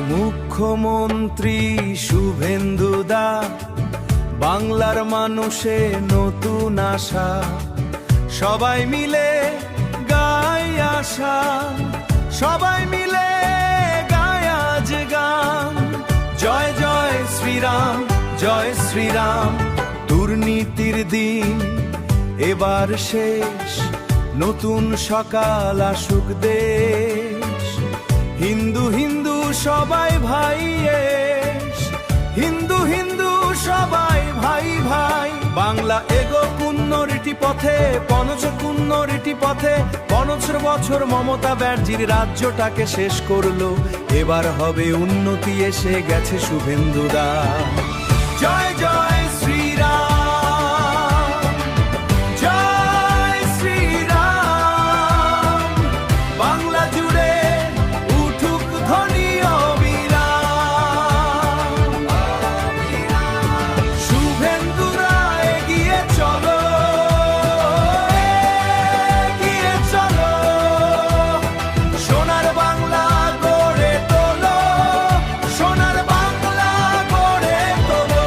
মুখ্যমন্ত্রী শুভেন্দু দা, বাংলার মানুষে নতুন আশা, সবাই মিলে গাই আশা, সবাই মিলে গায় আজ গান। জয় জয় শ্রীরাম, জয় শ্রীরাম। দুর্নীতির দিন এবার শেষ, নতুন সকাল আসুক দেশ। হিন্দু হিন্দু সবাই ভাই এস, হিন্দু হিন্দু সবাই ভাই ভাই। বাংলা এগো কুন্নরিটি পথে, ৫৫ পথে। ৫ বছর মমতা ব্যানার্জির রাজ্যটাকে শেষ করলো, এবার হবে উন্নতি, এসে গেছে শুভেন্দু দা। জয় জয় শ্রীরাম, জয় শ্রীরাম। বাংলা জুড়ে উঠুক ধ্বনি অবিরাম। শুভেন্দুরা এগিয়ে চলো, এগিয়ে চলো। সোনার বাংলা গড়ে তোলো, সোনার বাংলা গড়ে তোলো।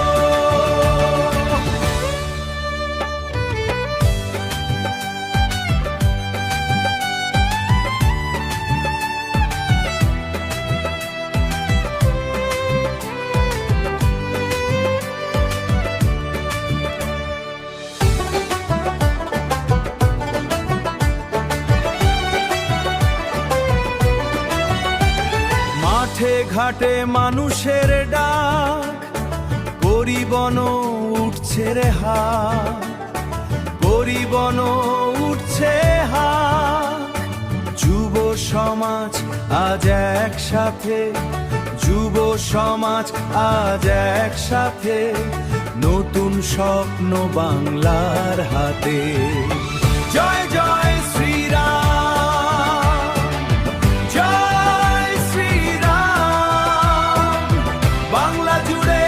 মাঠে ঘাটে মানুষের ডাক, পরিবন উঠছে রে হাক, পরিবন উঠছে হাক। যুব সমাজ আজ একসাথে, যুব সমাজ আজ একসাথে। নতুন স্বপ্ন বাংলার হাতে। জয় জয় শ্রীরাম, জয় শ্রীরাম। বাংলা জুড়ে